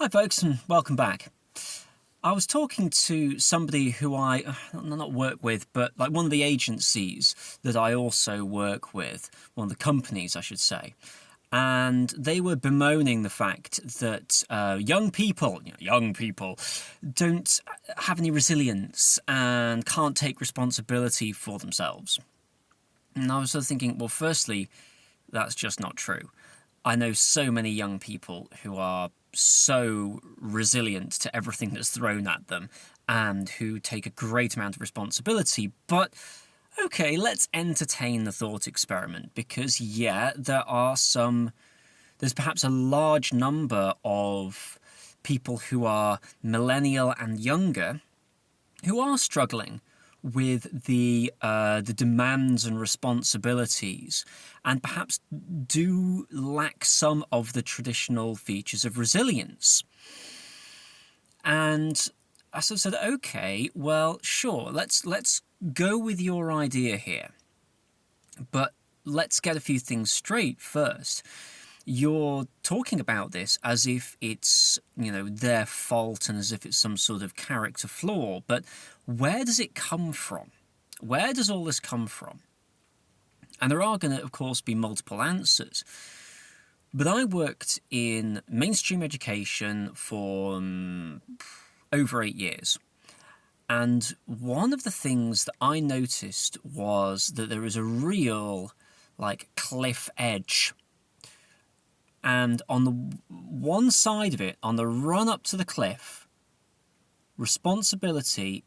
Hi folks and welcome back. I was talking to somebody who I not work with, but like one of the agencies that I also work with, one of the companies I should say, and they were bemoaning the fact that young people don't have any resilience and can't take responsibility for themselves. And I was sort of thinking, well, firstly, that's just not true. I know so many young people who are so resilient to everything that's thrown at them and who take a great amount of responsibility. But okay, let's entertain the thought experiment because, yeah, there's perhaps a large number of people who are millennial and younger who are struggling with the demands and responsibilities, and perhaps do lack some of the traditional features of resilience. And I sort of said, okay, well, sure, let's go with your idea here, but let's get a few things straight first. You're talking about this as if it's, their fault and as if it's some sort of character flaw, but where does it come from? Where does all this come from? And there are going to, of course, be multiple answers. But I worked in mainstream education for over 8 years. And one of the things that I noticed was that there is a real, cliff edge. And on the one side of it, on the run up to the cliff, responsibility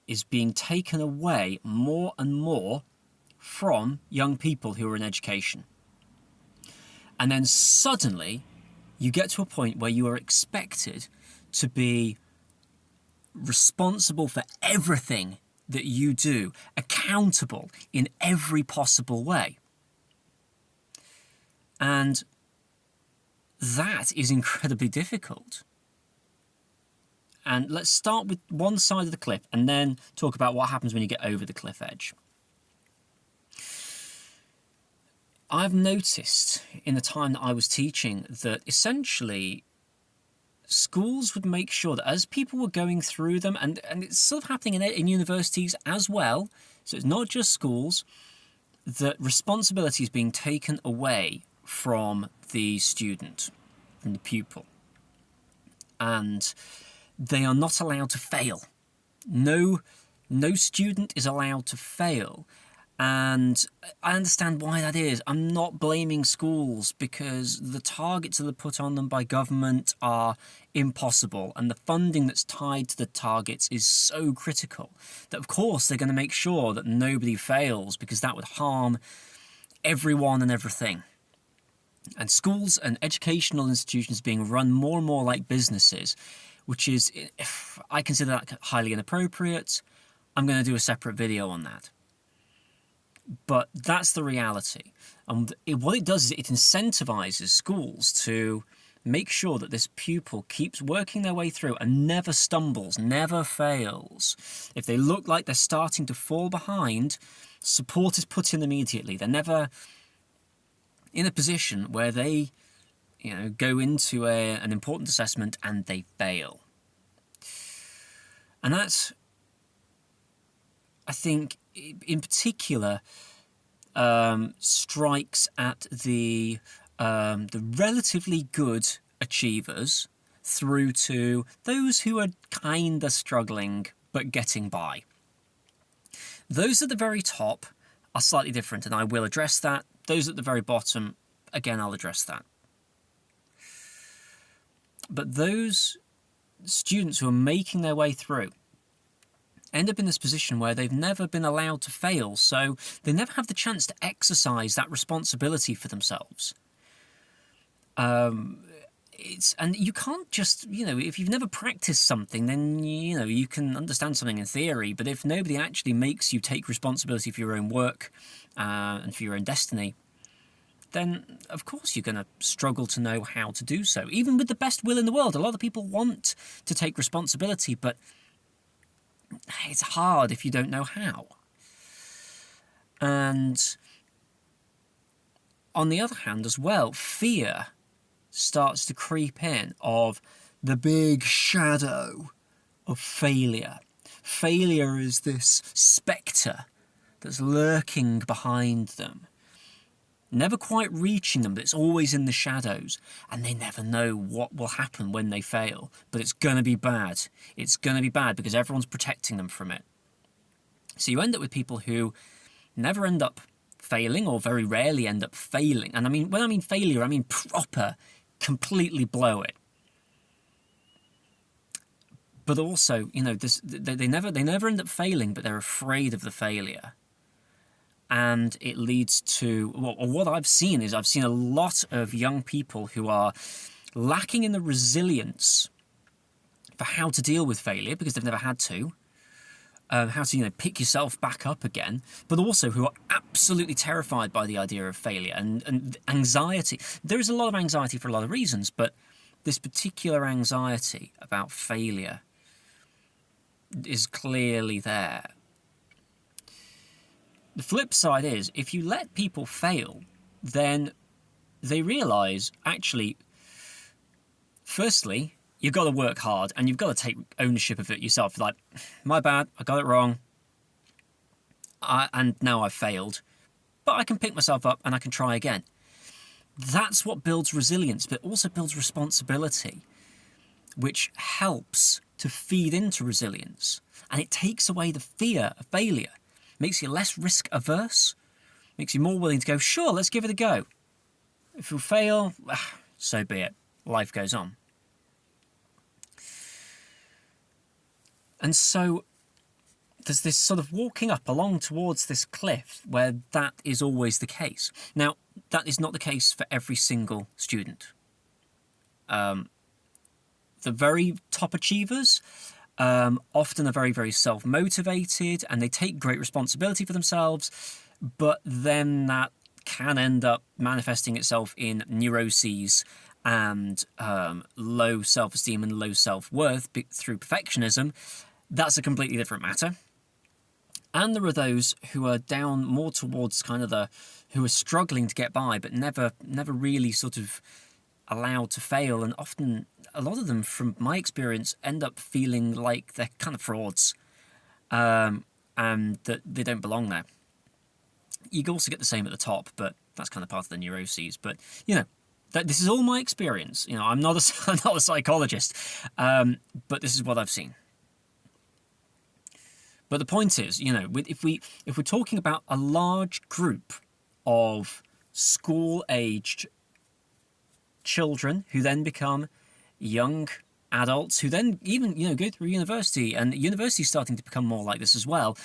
is being taken away more and more from young people who are in education. And then suddenly you get to a point where you are expected to be responsible for everything that you do, accountable in every possible way. And that is incredibly difficult. And let's start with one side of the cliff and then talk about what happens when you get over the cliff edge. I've noticed in the time that I was teaching that essentially schools would make sure that as people were going through them, and it's sort of happening in universities as well, so it's not just schools, that responsibility is being taken away from the student, from the pupil. And they are not allowed to fail. No student is allowed to fail. And I understand why that is. I'm not blaming schools because the targets that are put on them by government are impossible. And the funding that's tied to the targets is so critical that, of course, they're going to make sure that nobody fails because that would harm everyone and everything. And schools and educational institutions being run more and more like businesses, which is, I consider that highly inappropriate. I'm going to do a separate video on that. But that's the reality. And what it does is it incentivizes schools to make sure that this pupil keeps working their way through and never stumbles, never fails. If they look like they're starting to fall behind, support is put in immediately. They're never in a position where they, go into an important assessment and they fail. And that's, I think, in particular, strikes at the relatively good achievers through to those who are kinda struggling but getting by. Those at the very top are slightly different, and I will address that. Those at the very bottom, again, I'll address that. But those students who are making their way through end up in this position where they've never been allowed to fail, so they never have the chance to exercise that responsibility for themselves. And you can't just, if you've never practiced something, then, you can understand something in theory, but if nobody actually makes you take responsibility for your own work and for your own destiny, then of course you're going to struggle to know how to do so. Even with the best will in the world, a lot of people want to take responsibility, but it's hard if you don't know how. And on the other hand as well, fear starts to creep in of the big shadow of failure. Failure is this spectre that's lurking behind them, never quite reaching them, but it's always in the shadows, and they never know what will happen when they fail. But it's going to be bad. It's going to be bad because everyone's protecting them from it. So you end up with people who never end up failing, or very rarely end up failing. And I mean, when I mean failure, I mean proper, completely blow it. But also, you know, they never end up failing, but they're afraid of the failure. And it leads to, well, what I've seen is I've seen a lot of young people who are lacking in the resilience for how to deal with failure because they've never had to, how to, you know, pick yourself back up again, but also who are absolutely terrified by the idea of failure and anxiety. There is a lot of anxiety for a lot of reasons, but this particular anxiety about failure is clearly there. The flip side is, if you let people fail, then they realise, actually, firstly, you've got to work hard and you've got to take ownership of it yourself. Like, my bad, I got it wrong, and now I've failed. But I can pick myself up and I can try again. That's what builds resilience, but also builds responsibility, which helps to feed into resilience. And it takes away the fear of failure. Makes you less risk averse, makes you more willing to go, sure, let's give it a go. If we fail, so be it. Life goes on. And so there's this sort of walking up along towards this cliff where that is always the case. Now, that is not the case for every single student. The very top achievers often are very, very self-motivated and they take great responsibility for themselves, but then that can end up manifesting itself in neuroses and low self-esteem and low self-worth through perfectionism. That's a completely different matter. And there are those who are down more towards kind of who are struggling to get by, but never really sort of allowed to fail, and often a lot of them, from my experience, end up feeling like they're kind of frauds, and that they don't belong there. You can also get the same at the top, but that's kind of part of the neuroses. But you know, this is all my experience. You know, I'm not a psychologist, but this is what I've seen. But the point is, you know, if we're talking about a large group of school-aged children who then become young adults, who then even, you know, go through university, and university is starting to become more like this as well.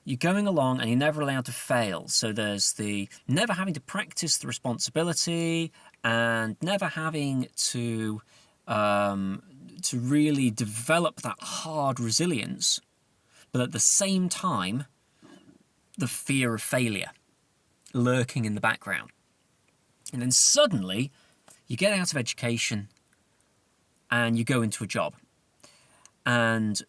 You're going along and you're never allowed to fail. So there's the never having to practice the responsibility and never having to really develop that hard resilience, but at the same time, the fear of failure lurking in the background. And then suddenly, you get out of education and you go into a job. And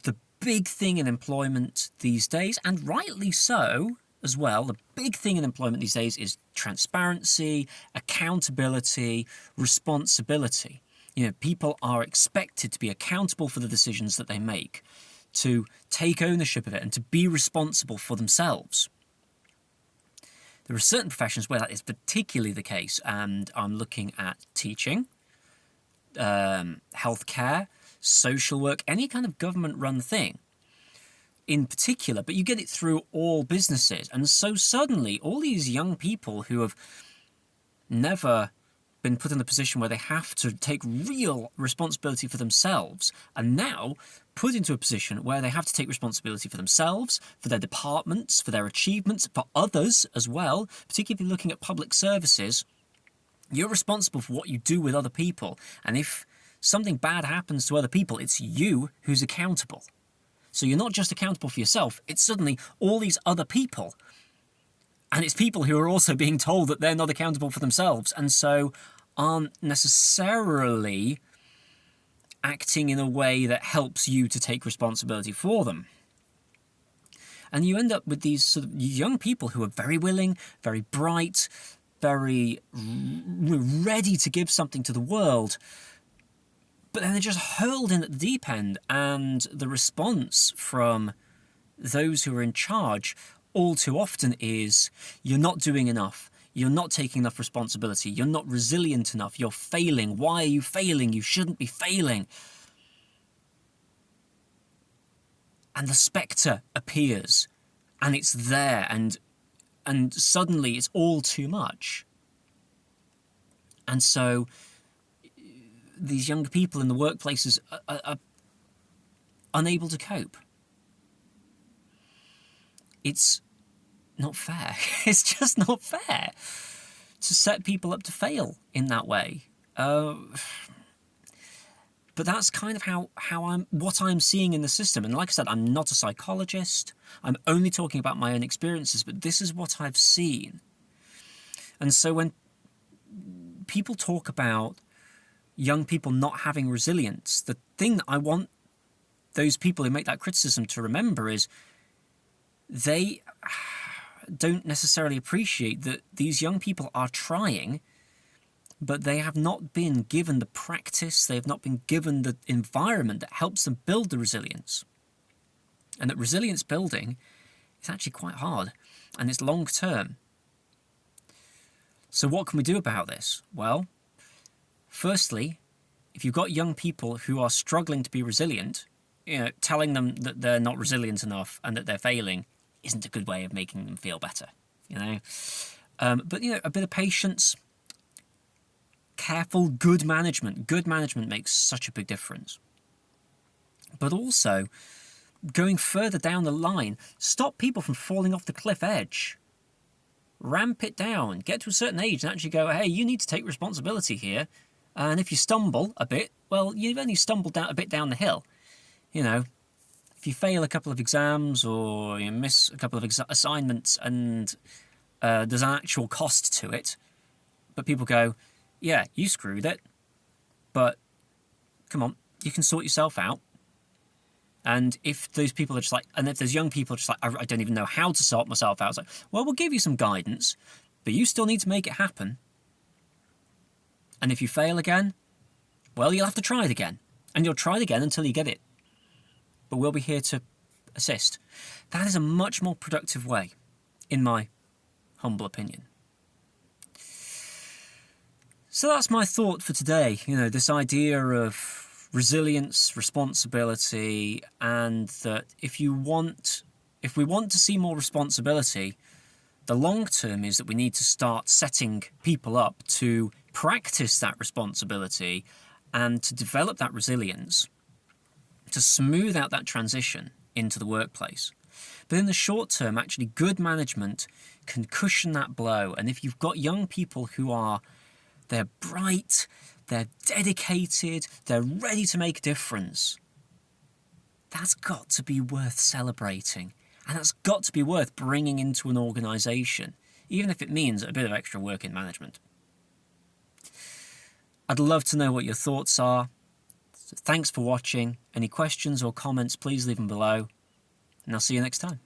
the big thing in employment these days, and rightly so as well, the big thing in employment these days is transparency, accountability, responsibility. You know, people are expected to be accountable for the decisions that they make, to take ownership of it and to be responsible for themselves. There are certain professions where that is particularly the case, and I'm looking at teaching, healthcare, social work, any kind of government-run thing in particular, but you get it through all businesses. And so suddenly, all these young people who have never been put in a position where they have to take real responsibility for themselves are now put into a position where they have to take responsibility for themselves, for their departments, for their achievements, for others as well. Particularly if you're looking at public services, you're responsible for what you do with other people. And if something bad happens to other people, it's you who's accountable. So you're not just accountable for yourself, it's suddenly all these other people. And it's people who are also being told that they're not accountable for themselves, and so aren't necessarily acting in a way that helps you to take responsibility for them. And you end up with these sort of young people who are very willing, very bright, very ready to give something to the world, But then they're just hurled in at the deep end, and the response from those who are in charge all too often is, you're not doing enough. You're not taking enough responsibility. You're not resilient enough. You're failing. Why are you failing? You shouldn't be failing. And the spectre appears, and it's there, and suddenly it's all too much. And so these younger people in the workplaces are unable to cope. It's not fair. It's just not fair to set people up to fail in that way. But that's kind of what I'm seeing in the system. And like I said, I'm not a psychologist. I'm only talking about my own experiences, but this is what I've seen. And so when people talk about young people not having resilience, the thing that I want those people who make that criticism to remember is they don't necessarily appreciate that these young people are trying, but they have not been given the practice, they have not been given the environment that helps them build the resilience. And that resilience building is actually quite hard, and it's long term. So what can we do about this? Well, firstly, if you've got young people who are struggling to be resilient, telling them that they're not resilient enough and that they're failing isn't a good way of making them feel better, But, a bit of patience, careful, good management. Good management makes such a big difference. But also, going further down the line, stop people from falling off the cliff edge. Ramp it down. Get to a certain age and actually go, hey, you need to take responsibility here. And if you stumble a bit, well, you've only stumbled a bit down the hill. If you fail a couple of exams or you miss a couple of assignments and there's an actual cost to it, but people go, yeah, you screwed it, but come on, you can sort yourself out. And if those people are just like, and if there's young people just like, I don't even know how to sort myself out, it's like, well, we'll give you some guidance, but you still need to make it happen. And if you fail again, well, you'll have to try it again. And you'll try it again until you get it. But we'll be here to assist. That is a much more productive way, in my humble opinion. So that's my thought for today. This idea of resilience, responsibility, and that if we want to see more responsibility, the long term is that we need to start setting people up to practice that responsibility and to develop that resilience, to smooth out that transition into the workplace. But in the short term, actually, good management can cushion that blow. And if you've got young people they're bright, they're dedicated, they're ready to make a difference, that's got to be worth celebrating. And that's got to be worth bringing into an organisation, even if it means a bit of extra work in management. I'd love to know what your thoughts are. So thanks for watching. Any questions or comments, please leave them below. And I'll see you next time.